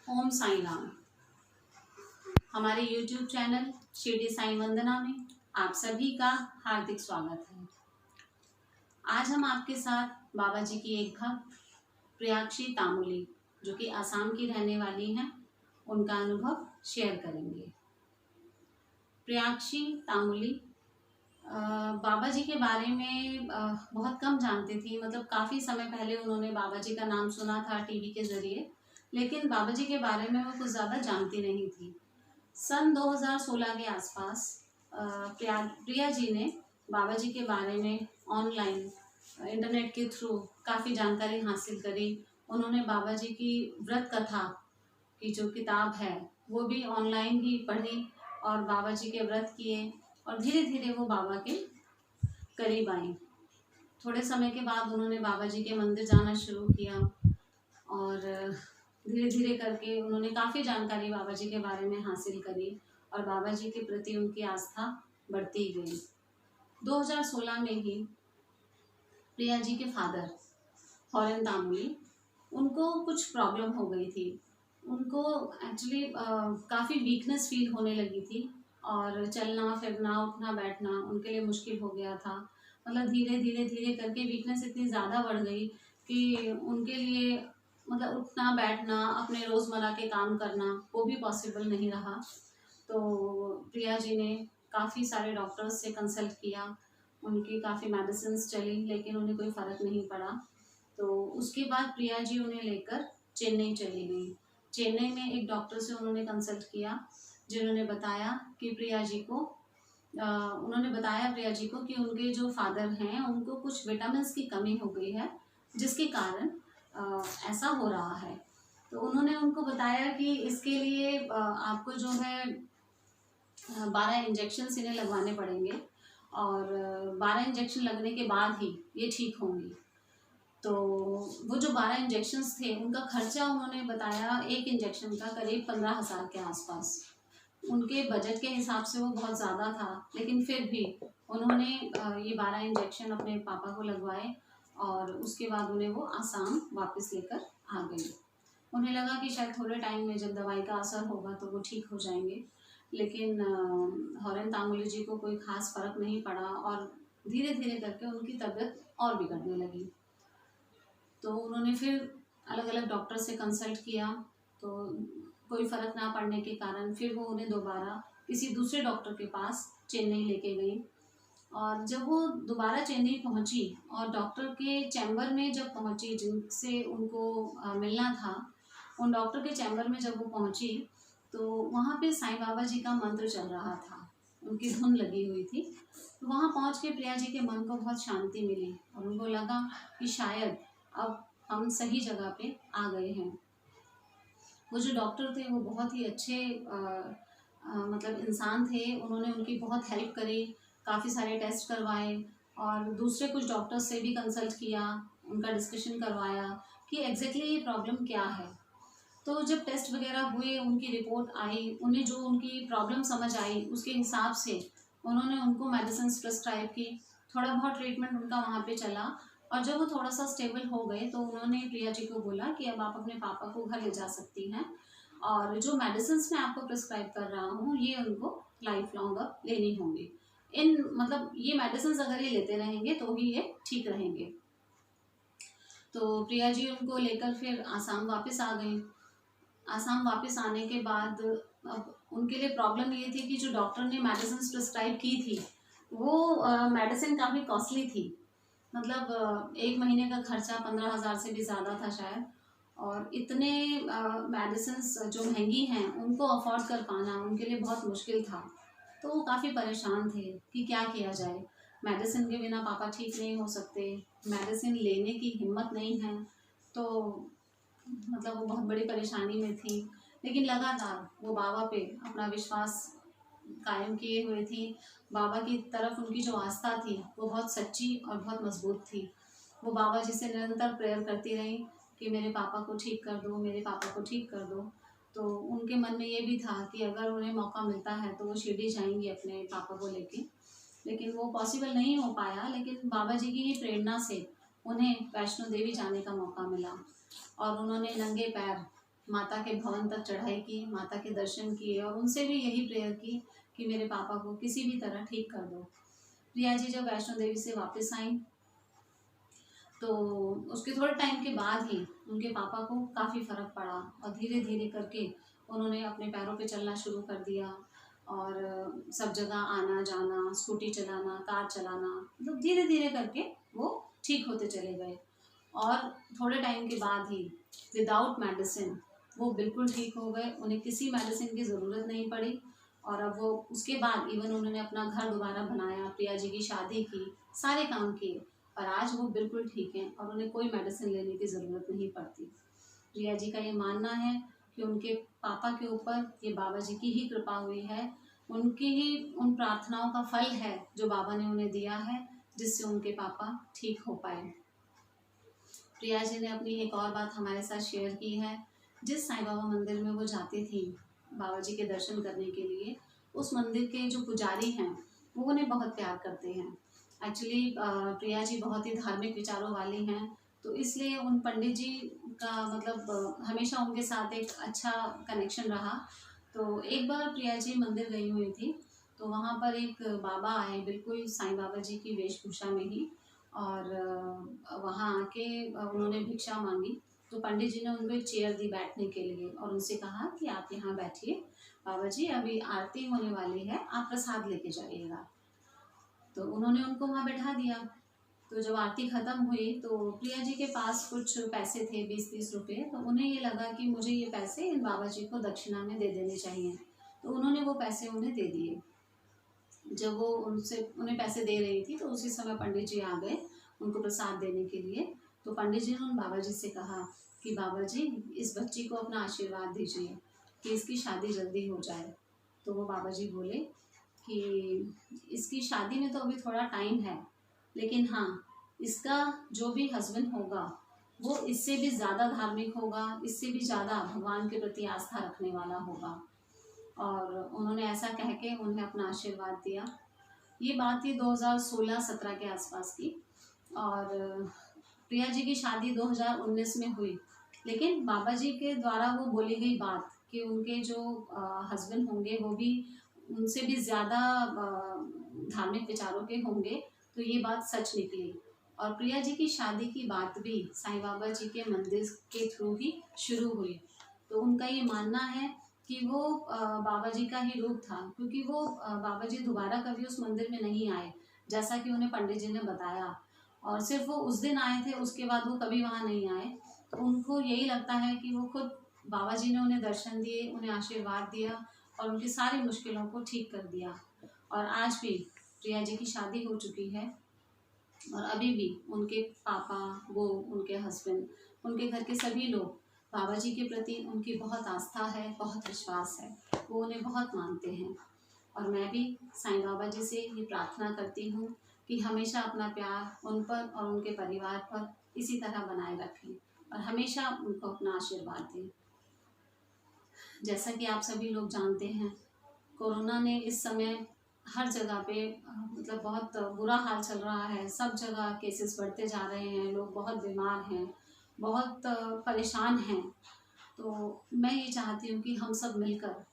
ओम साई राम। हमारे YouTube channel Shirdi Sai वंदना में आप सभी का हार्दिक स्वागत है। आज हम आपके साथ बाबा जी की एक भक्त प्रियाक्षी तामुली, जो कि आसाम की रहने वाली हैं, उनका अनुभव शेयर करेंगे। प्रियाक्षी तामुली बाबा जी के बारे में बहुत कम जानती थी। मतलब काफ़ी समय पहले उन्होंने बाबा जी का नाम सुना था टीवी के ज़रिए, लेकिन बाबा जी के बारे में वो कुछ ज़्यादा जानती नहीं थी। सन 2016 के आसपास प्रिया जी ने बाबा जी के बारे में ऑनलाइन इंटरनेट के थ्रू काफ़ी जानकारी हासिल करी। उन्होंने बाबा जी की व्रत कथा की जो किताब है वो भी ऑनलाइन ही पढ़ी और बाबा जी के व्रत किए और धीरे धीरे वो बाबा के करीब आई। थोड़े समय के बाद उन्होंने बाबा जी के मंदिर जाना शुरू किया और धीरे धीरे करके उन्होंने काफ़ी जानकारी बाबा जी के बारे में हासिल करी और बाबा जी के प्रति उनकी आस्था बढ़ती गई। 2016 में ही प्रिया जी के फादर हॉरेन तामुली, उनको कुछ प्रॉब्लम हो गई थी। उनको एक्चुअली काफ़ी वीकनेस फील होने लगी थी और चलना फिरना उठना बैठना उनके लिए मुश्किल हो गया था। मतलब धीरे धीरे धीरे करके वीकनेस इतनी ज़्यादा बढ़ गई कि उनके लिए मतलब उठना बैठना अपने रोज़मर्रा के काम करना वो भी पॉसिबल नहीं रहा। तो प्रिया जी ने काफ़ी सारे डॉक्टर्स से कंसल्ट किया, उनकी काफ़ी मेडिसिन्स चली, लेकिन उन्हें कोई फ़र्क नहीं पड़ा। तो उसके बाद प्रिया जी उन्हें लेकर चेन्नई चली गई। चेन्नई में एक डॉक्टर से उन्होंने कंसल्ट किया, जिन्होंने बताया कि प्रिया जी को कि उनके जो फादर हैं उनको कुछ विटामिन्स की कमी हो गई है, जिसके कारण ऐसा हो रहा है। तो उन्होंने उनको बताया कि इसके लिए आपको जो है 12 इंजेक्शन इन्हें लगवाने पड़ेंगे और 12 इंजेक्शन लगने के बाद ही ये ठीक होंगी। तो वो जो 12 इंजेक्शन्स थे उनका खर्चा उन्होंने बताया एक इंजेक्शन का करीब 15,000 के आसपास। उनके बजट के हिसाब से वो बहुत ज़्यादा था, लेकिन फिर भी उन्होंने ये 12 इंजेक्शन अपने पापा को लगवाए और उसके बाद उन्हें वो आसाम वापस लेकर आ गई। उन्हें लगा कि शायद थोड़े टाइम में जब दवाई का असर होगा तो वो ठीक हो जाएंगे, लेकिन हॉरेन तामुली जी को कोई ख़ास फ़र्क नहीं पड़ा और धीरे धीरे करके उनकी तबीयत और बिगड़ने लगी। तो उन्होंने फिर अलग अलग डॉक्टर से कंसल्ट किया, तो कोई फ़र्क ना पड़ने के कारण फिर वो उन्हें दोबारा किसी दूसरे डॉक्टर के पास चेन्नई लेके गई। और जब वो दोबारा चेन्नई पहुंची और डॉक्टर के चैम्बर में जब पहुंची, जिनसे उनको मिलना था, उन डॉक्टर के चैम्बर में जब वो पहुंची तो वहाँ पे साईं बाबा जी का मंत्र चल रहा था, उनकी धुन लगी हुई थी। तो वहाँ पहुँच के प्रिया जी के मन को बहुत शांति मिली और उनको लगा कि शायद अब हम सही जगह पे आ गए हैं। वो जो डॉक्टर थे वो बहुत ही अच्छे मतलब इंसान थे। उन्होंने उनकी बहुत हेल्प करी, काफ़ी सारे टेस्ट करवाए और दूसरे कुछ डॉक्टर्स से भी कंसल्ट किया, उनका डिस्कशन करवाया कि एग्जैक्टली ये प्रॉब्लम क्या है। तो जब टेस्ट वगैरह हुए, उनकी रिपोर्ट आई, उन्हें जो उनकी प्रॉब्लम समझ आई उसके हिसाब से उन्होंने उनको मेडिसिन प्रिस्क्राइब की। थोड़ा बहुत ट्रीटमेंट उनका वहाँ पे चला और जब वो थोड़ा सा स्टेबल हो गए तो उन्होंने प्रिया जी को बोला कि अब आप अपने पापा को घर ले जा सकती हैं और जो मेडिसिन मैं आपको प्रिस्क्राइब कर रहा हूँ ये उनको लाइफ लॉन्ग अब लेनी होंगी। मतलब ये मेडिसिन अगर ये लेते रहेंगे तो ही ये ठीक रहेंगे। तो प्रिया जी उनको लेकर फिर आसाम वापस आ गई। आसाम वापस आने के बाद अब उनके लिए प्रॉब्लम ये थी कि जो डॉक्टर ने मेडिसिन प्रिस्क्राइब की थी वो मेडिसिन काफ़ी कॉस्टली थी। मतलब 1 महीने का खर्चा 15,000 से भी ज़्यादा था शायद, और इतने मेडिसिन जो महंगी हैं उनको अफोर्ड कर पाना उनके लिए बहुत मुश्किल था। तो वो काफ़ी परेशान थे कि क्या किया जाए, मेडिसिन के बिना पापा ठीक नहीं हो सकते, मेडिसिन लेने की हिम्मत नहीं है। तो मतलब वो बहुत बड़ी परेशानी में थी, लेकिन लगातार वो बाबा पे अपना विश्वास कायम किए हुए थी। बाबा की तरफ उनकी जो आस्था थी वो बहुत सच्ची और बहुत मजबूत थी। वो बाबा जी से निरंतर प्रेयर करती रही कि मेरे पापा को ठीक कर दो, मेरे पापा को ठीक कर दो। तो उनके मन में ये भी था कि अगर उन्हें मौका मिलता है तो वो शिरडी जाएंगी अपने पापा को लेके, लेकिन वो पॉसिबल नहीं हो पाया। लेकिन बाबा जी की ही प्रेरणा से उन्हें वैष्णो देवी जाने का मौका मिला और उन्होंने नंगे पैर माता के भवन तक चढ़ाई की, माता के दर्शन किए और उनसे भी यही प्रेयर की कि मेरे पापा को किसी भी तरह ठीक कर दो। प्रिया जी जब वैष्णो देवी से वापस आई तो उसके थोड़े टाइम के बाद ही उनके पापा को काफ़ी फ़र्क पड़ा और धीरे धीरे करके उन्होंने अपने पैरों पे चलना शुरू कर दिया और सब जगह आना जाना, स्कूटी चलाना, कार चलाना, मतलब धीरे धीरे करके वो ठीक होते चले गए। और थोड़े टाइम के बाद ही विदाउट मेडिसिन वो बिल्कुल ठीक हो गए, उन्हें किसी मेडिसिन की ज़रूरत नहीं पड़ी। और अब वो उसके बाद इवन उन्होंने अपना घर दोबारा बनाया, प्रिया जी की शादी की, सारे काम किए और आज वो बिल्कुल ठीक हैं और उन्हें कोई मेडिसिन लेने की ज़रूरत नहीं पड़ती। प्रिया जी का ये मानना है कि उनके पापा के ऊपर ये बाबा जी की ही कृपा हुई है, उनकी ही उन प्रार्थनाओं का फल है जो बाबा ने उन्हें दिया है, जिससे उनके पापा ठीक हो पाए। प्रिया जी ने अपनी एक और बात हमारे साथ शेयर की है। जिस साईं बाबा मंदिर में वो जाती थी बाबा जी के दर्शन करने के लिए, उस मंदिर के जो पुजारी हैं वो उन्हें बहुत प्यार करते हैं। एक्चुअली प्रिया जी बहुत ही धार्मिक विचारों वाली हैं, तो इसलिए उन पंडित जी का मतलब हमेशा उनके साथ एक अच्छा कनेक्शन रहा। तो एक बार प्रिया जी मंदिर गई हुई थी, तो वहाँ पर एक बाबा आए बिल्कुल साईं बाबा जी की वेशभूषा में ही, और वहाँ आके उन्होंने भिक्षा मांगी। तो पंडित जी ने उनको एक चेयर दी बैठने के लिए और उनसे कहा कि आप यहाँ बैठिए, बाबा जी अभी आरती होने वाली है, आप प्रसाद लेके जाइएगा। तो उन्होंने उनको वहाँ बैठा दिया। तो जब आरती ख़त्म हुई तो प्रिया जी के पास कुछ पैसे थे, 20-30 रुपये, तो उन्हें ये लगा कि मुझे ये पैसे इन बाबा जी को दक्षिणा में दे देने चाहिए। तो उन्होंने वो पैसे उन्हें दे दिए। जब वो उन्हें पैसे दे रही थी तो उसी समय पंडित जी आ गए उनको प्रसाद देने के लिए। तो पंडित जी ने उन बाबा जी से कहा कि बाबा जी इस बच्ची को अपना आशीर्वाद दीजिए कि इसकी शादी जल्दी हो जाए। तो वो बाबा जी बोले कि इसकी शादी में तो अभी थोड़ा टाइम है, लेकिन हाँ, इसका जो भी हस्बैंड होगा वो इससे भी ज़्यादा धार्मिक होगा, इससे भी ज़्यादा भगवान के प्रति आस्था रखने वाला होगा। और उन्होंने ऐसा कह के उन्हें अपना आशीर्वाद दिया। ये बात थी 2016-17 के आसपास की। और प्रिया जी की शादी 2019 में हुई, लेकिन बाबा जी के द्वारा वो बोली गई बात कि उनके जो हस्बैंड होंगे वो भी उनसे भी ज़्यादा धार्मिक विचारों के होंगे, तो ये बात सच निकली। और प्रिया जी की शादी की बात भी साईं बाबा जी के मंदिर के थ्रू ही शुरू हुई। तो उनका ये मानना है कि वो बाबा जी का ही रूप था, क्योंकि वो बाबा जी दोबारा कभी उस मंदिर में नहीं आए, जैसा कि उन्हें पंडित जी ने बताया। और सिर्फ वो उस दिन आए थे, उसके बाद वो कभी वहाँ नहीं आए। तो उनको यही लगता है कि वो खुद बाबा जी ने उन्हें दर्शन दिए, उन्हें आशीर्वाद दिया और उनकी सारी मुश्किलों को ठीक कर दिया। और आज भी प्रिया जी की शादी हो चुकी है और अभी भी उनके पापा, वो, उनके हस्बैंड, उनके घर के सभी लोग बाबा जी के प्रति उनकी बहुत आस्था है, बहुत विश्वास है, वो उन्हें बहुत मानते हैं। और मैं भी साईं बाबा जी से ये प्रार्थना करती हूँ कि हमेशा अपना प्यार उन पर और उनके परिवार पर इसी तरह बनाए रखें और हमेशा उनको अपना आशीर्वाद दें। जैसा कि आप सभी लोग जानते हैं, कोरोना ने इस समय हर जगह पे मतलब बहुत बुरा हाल चल रहा है। सब जगह केसेस बढ़ते जा रहे हैं, लोग बहुत बीमार हैं, बहुत परेशान हैं। तो मैं ये चाहती हूँ कि हम सब मिलकर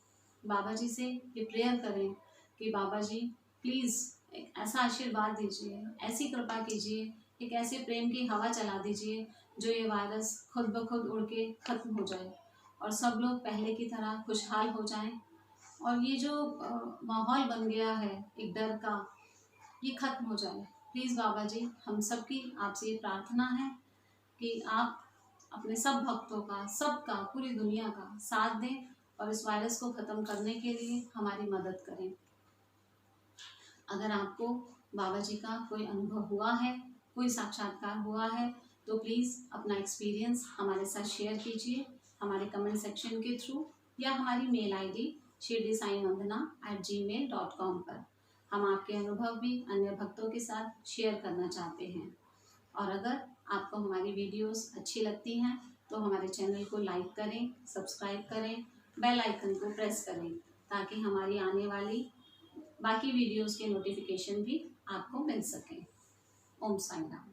बाबा जी से ये प्रेयर करें कि बाबा जी प्लीज़ एक ऐसा आशीर्वाद दीजिए, ऐसी कृपा कीजिए, एक ऐसे प्रेम की हवा चला दीजिए जो ये वायरस खुद ब खुद उड़ के ख़त्म हो जाए और सब लोग पहले की तरह खुशहाल हो जाएं। और ये जो माहौल बन गया है एक डर का, ये ख़त्म हो जाए। प्लीज़ बाबा जी, हम सबकी आपसे ये प्रार्थना है कि आप अपने सब भक्तों का, सबका, पूरी दुनिया का साथ दें और इस वायरस को ख़त्म करने के लिए हमारी मदद करें। अगर आपको बाबा जी का कोई अनुभव हुआ है, कोई साक्षात्कार हुआ है, तो प्लीज़ अपना एक्सपीरियंस हमारे साथ शेयर कीजिए हमारे कमेंट सेक्शन के थ्रू या हमारी मेल ID shirdisaiwandana@gmail.com पर। हम आपके अनुभव भी अन्य भक्तों के साथ शेयर करना चाहते हैं। और अगर आपको हमारी वीडियोस अच्छी लगती हैं तो हमारे चैनल को लाइक करें, सब्सक्राइब करें, बेल आइकन को प्रेस करें ताकि हमारी आने वाली बाकी वीडियोस के नोटिफिकेशन भी आपको मिल सकें। ओम साईं राम।